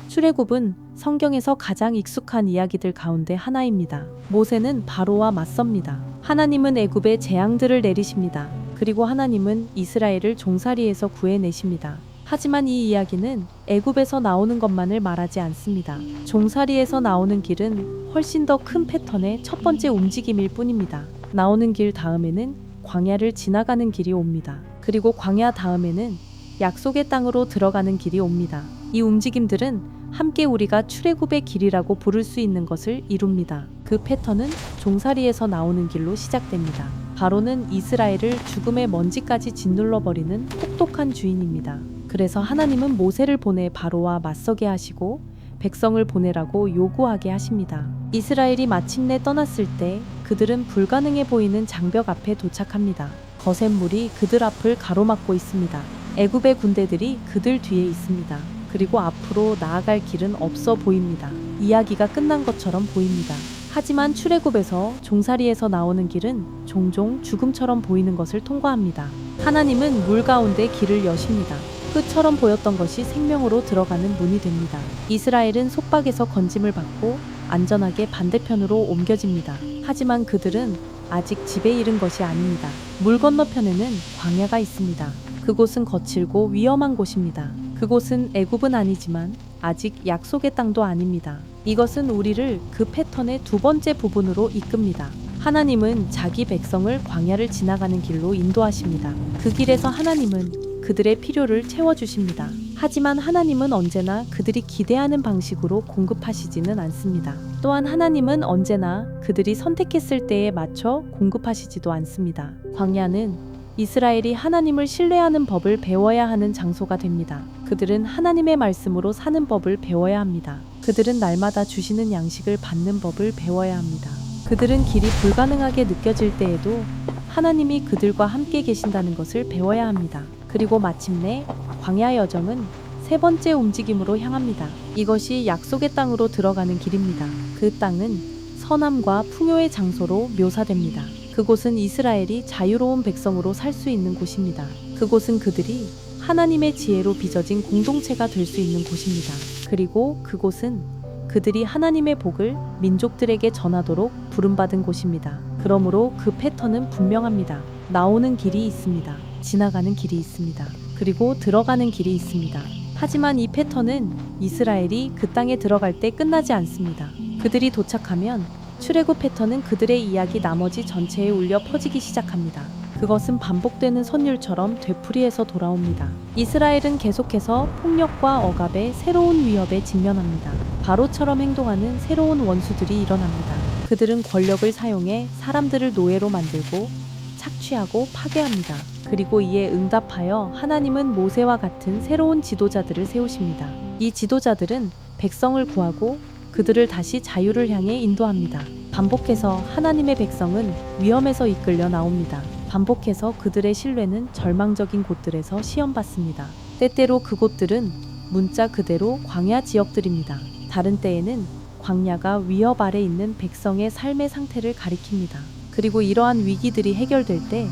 출애굽은 성경에서 가장 익숙한 이야기들 가운데 하나입니다. 모세는 바로와 맞섭니다. 하나님은 애굽에 재앙들을 내리십니다. 그리고 하나님은 이스라엘을 종살이에서 구해내십니다. 하지만 이 이야기는 애굽에서 나오는 것만을 말하지 않습니다. 종살이에서 나오는 길은 훨씬 더 큰 패턴의 첫 번째 움직임일 뿐입니다. 나오는 길 다음에는 광야를 지나가는 길이 옵니다. 그리고 광야 다음에는 약속의 땅으로 들어가는 길이 옵니다. 이 움직임들은 함께 우리가 출애굽의 길이라고 부를 수 있는 것을 이룹니다. 그 패턴은 종살이에서 나오는 길로 시작됩니다. 바로는 이스라엘을 죽음의 먼지까지 짓눌러버리는 혹독한 주인입니다. 그래서 하나님은 모세를 보내 바로와 맞서게 하시고 백성을 보내라고 요구하게 하십니다. 이스라엘이 마침내 떠났을 때 그들은 불가능해 보이는 장벽 앞에 도착합니다. 거센 물이 그들 앞을 가로막고 있습니다. 애굽의 군대들이 그들 뒤에 있습니다. 그리고 앞으로 나아갈 길은 없어 보입니다. 이야기가 끝난 것처럼 보입니다. 하지만 출애굽에서 종살이에서 나오는 길은 종종 죽음처럼 보이는 것을 통과합니다. 하나님은 물 가운데 길을 여십니다. 흙처럼 보였던 것이 생명으로 들어가는 문이 됩니다. 이스라엘은 속박에서 건짐을 받고 안전하게 반대편으로 옮겨집니다. 하지만 그들은 아직 집에 이른 것이 아닙니다. 물 건너편에는 광야가 있습니다. 그곳은 거칠고 위험한 곳입니다. 그곳은 애굽은 아니지만 아직 약속의 땅도 아닙니다. 이것은 우리를 그 패턴의 두 번째 부분으로 이끕니다. 하나님은 자기 백성을 광야를 지나가는 길로 인도하십니다. 그 길에서 하나님은 그들의 필요를 채워주십니다. 하지만 하나님은 언제나 그들이 기대하는 방식으로 공급하시지는 않습니다. 또한 하나님은 언제나 그들이 선택했을 때에 맞춰 공급하시지도 않습니다. 광야는 이스라엘이 하나님을 신뢰하는 법을 배워야 하는 장소가 됩니다. 그들은 하나님의 말씀으로 사는 법을 배워야 합니다. 그들은 날마다 주시는 양식을 받는 법을 배워야 합니다. 그들은 길이 불가능하게 느껴질 때에도 하나님이 그들과 함께 계신다는 것을 배워야 합니다. 그리고 마침내 광야 여정은 세 번째 움직임으로 향합니다. 이것이 약속의 땅으로 들어가는 길입니다. 그 땅은 선함과 풍요의 장소로 묘사됩니다. 그곳은 이스라엘이 자유로운 백성으로 살 수 있는 곳입니다. 그곳은 그들이 하나님의 지혜로 빚어진 공동체가 될 수 있는 곳입니다. 그리고 그곳은 그들이 하나님의 복을 민족들에게 전하도록 부름받은 곳입니다. 그러므로 그 패턴은 분명합니다. 나오는 길이 있습니다. 지나가는 길이 있습니다. 그리고 들어가는 길이 있습니다. 하지만 이 패턴은 이스라엘이 그 땅에 들어갈 때 끝나지 않습니다. 그들이 도착하면 출애굽 패턴은 그들의 이야기 나머지 전체에 울려 퍼지기 시작합니다. 그것은 반복되는 선율처럼 되풀이해서 돌아옵니다. 이스라엘은 계속해서 폭력과 억압의 새로운 위협에 직면합니다. 바로처럼 행동하는 새로운 원수들이 일어납니다. 그들은 권력을 사용해 사람들을 노예로 만들고 착취하고 파괴합니다. 그리고 이에 응답하여 하나님은 모세와 같은 새로운 지도자들을 세우십니다. 이 지도자들은 백성을 구하고 그들을 다시 자유를 향해 인도합니다. 반복해서 하나님의 백성은 위험에서 이끌려 나옵니다. 반복해서 그들의 신뢰는 절망적인 곳들에서 시험받습니다. 때때로 그곳들은 문자 그대로 광야 지역들입니다. 다른 때에는 광야가 위협 아래 있는 백성의 삶의 상태를 가리킵니다. 그리고 이러한 위기들이 해결될 때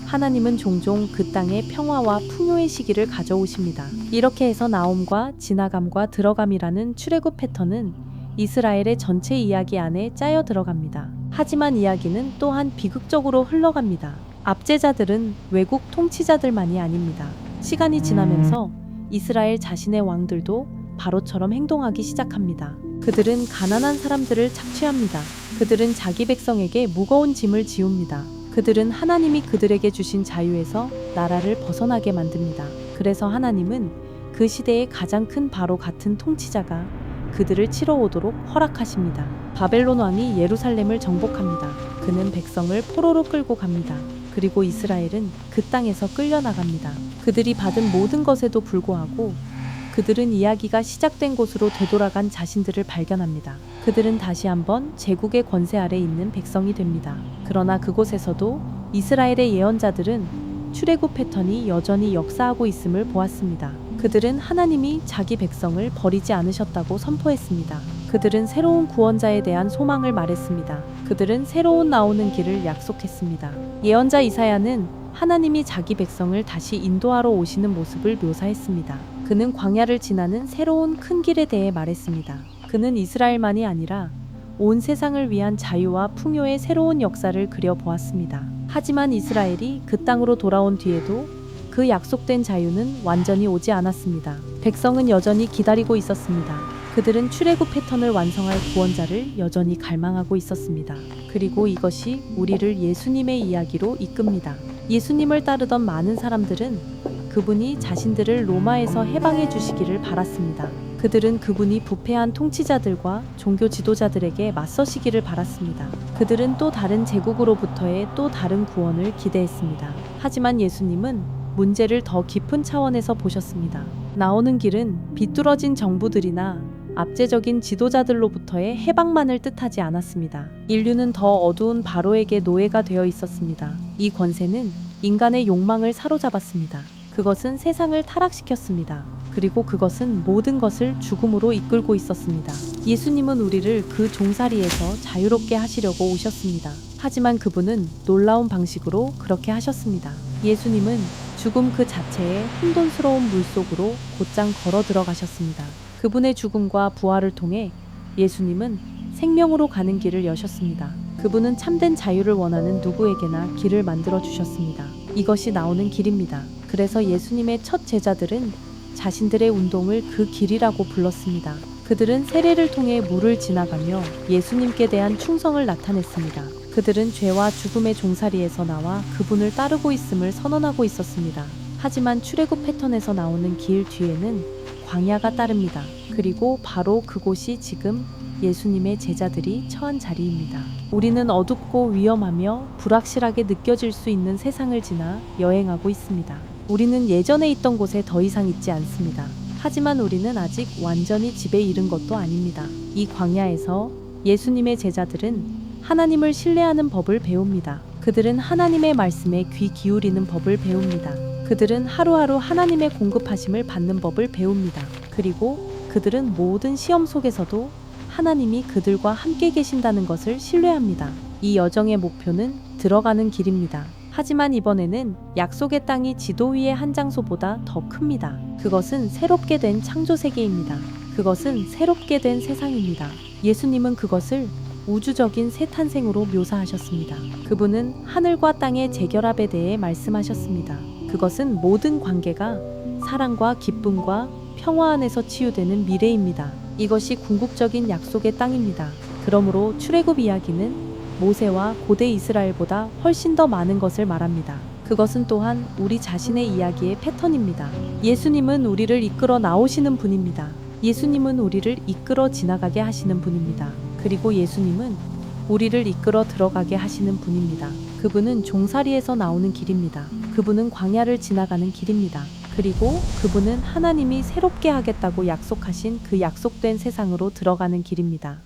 하나님은 종종 그 땅에 평화와 풍요의 시기를 가져오십니다. 이렇게 해서 나옴과 지나감과 들어감이라는 출애굽 패턴은 이스라엘의 전체 이야기 안에 짜여 들어갑니다. 하지만 이야기는 또한 비극적으로 흘러갑니다. 압제자들은 외국 통치자들만이 아닙니다. 시간이 지나면서 이스라엘 자신의 왕들도 바로처럼 행동하기 시작합니다. 그들은 가난한 사람들을 착취합니다. 그들은 자기 백성에게 무거운 짐을 지웁니다. 그들은 하나님이 그들에게 주신 자유에서 나라를 벗어나게 만듭니다. 그래서 하나님은 그 시대의 가장 큰 바로 같은 통치자가 그들을 치러 오도록 허락하십니다. 바벨론 왕이 예루살렘을 정복합니다. 그는 백성을 포로로 끌고 갑니다. 그리고 이스라엘은 그 땅에서 끌려나갑니다. 그들이 받은 모든 것에도 불구하고 그들은 이야기가 시작된 곳으로 되돌아간 자신들을 발견합니다. 그들은 다시 한번 제국의 권세 아래 있는 백성이 됩니다. 그러나 그곳에서도 이스라엘의 예언자들은 출애굽 패턴이 여전히 역사하고 있음을 보았습니다. 그들은 하나님이 자기 백성을 버리지 않으셨다고 선포했습니다. 그들은 새로운 구원자에 대한 소망을 말했습니다. 그들은 새로운 나오는 길을 약속했습니다. 예언자 이사야는 하나님이 자기 백성을 다시 인도하러 오시는 모습을 묘사했습니다. 그는 광야를 지나는 새로운 큰 길에 대해 말했습니다. 그는 이스라엘만이 아니라 온 세상을 위한 자유와 풍요의 새로운 역사를 그려보았습니다. 하지만 이스라엘이 그 땅으로 돌아온 뒤에도 그 약속된 자유는 완전히 오지 않았습니다. 백성은 여전히 기다리고 있었습니다. 그들은 출애굽 패턴을 완성할 구원자를 여전히 갈망하고 있었습니다. 그리고 이것이 우리를 예수님의 이야기로 이끕니다. 예수님을 따르던 많은 사람들은 그분이 자신들을 로마에서 해방해 주시기를 바랐습니다. 그들은 그분이 부패한 통치자들과 종교 지도자들에게 맞서시기를 바랐습니다. 그들은 또 다른 제국으로부터의 또 다른 구원을 기대했습니다. 하지만 예수님은 문제를 더 깊은 차원에서 보셨습니다. 나오는 길은 비뚤어진 정부들이나 압제적인 지도자들로부터의 해방만을 뜻하지 않았습니다. 인류는 더 어두운 바로에게 노예가 되어 있었습니다. 이 권세는 인간의 욕망을 사로잡았습니다. 그것은 세상을 타락시켰습니다. 그리고 그것은 모든 것을 죽음으로 이끌고 있었습니다. 예수님은 우리를 그 종살이에서 자유롭게 하시려고 오셨습니다. 하지만 그분은 놀라운 방식으로 그렇게 하셨습니다. 예수님은 죽음 그 자체의 혼돈스러운 물속으로 곧장 걸어 들어가셨습니다. 그분의 죽음과 부활을 통해 예수님은 생명으로 가는 길을 여셨습니다. 그분은 참된 자유를 원하는 누구에게나 길을 만들어 주셨습니다. 이것이 나오는 길입니다. 그래서 예수님의 첫 제자들은 자신들의 운동을 그 길이라고 불렀습니다. 그들은 세례를 통해 물을 지나가며 예수님께 대한 충성을 나타냈습니다. 그들은 죄와 죽음의 종살이에서 나와 그분을 따르고 있음을 선언하고 있었습니다. 하지만 출애굽 패턴에서 나오는 길 뒤에는 광야가 따릅니다. 그리고 바로 그곳이 지금 예수님의 제자들이 처한 자리입니다. 우리는 어둡고 위험하며 불확실하게 느껴질 수 있는 세상을 지나 여행하고 있습니다. 우리는 예전에 있던 곳에 더 이상 있지 않습니다. 하지만 우리는 아직 완전히 집에 이른 것도 아닙니다. 이 광야에서 예수님의 제자들은 하나님을 신뢰하는 법을 배웁니다. 그들은 하나님의 말씀에 귀 기울이는 법을 배웁니다. 그들은 하루하루 하나님의 공급하심을 받는 법을 배웁니다. 그리고 그들은 모든 시험 속에서도 하나님이 그들과 함께 계신다는 것을 신뢰합니다. 이 여정의 목표는 들어가는 길입니다. 하지만 이번에는 약속의 땅이 지도 위의 한 장소보다 더 큽니다. 그것은 새롭게 된 창조 세계입니다. 그것은 새롭게 된 세상입니다. 예수님은 그것을 우주적인 새 탄생으로 묘사하셨습니다. 그분은 하늘과 땅의 재결합에 대해 말씀하셨습니다. 그것은 모든 관계가 사랑과 기쁨과 평화 안에서 치유되는 미래입니다. 이것이 궁극적인 약속의 땅입니다. 그러므로 출애굽 이야기는 모세와 고대 이스라엘보다 훨씬 더 많은 것을 말합니다. 그것은 또한 우리 자신의 이야기의 패턴입니다. 예수님은 우리를 이끌어 나오시는 분입니다. 예수님은 우리를 이끌어 지나가게 하시는 분입니다. 그리고 예수님은 우리를 이끌어 들어가게 하시는 분입니다. 그분은 종살이에서 나오는 길입니다. 그분은 광야를 지나가는 길입니다. 그리고 그분은 하나님이 새롭게 하겠다고 약속하신 그 약속된 세상으로 들어가는 길입니다.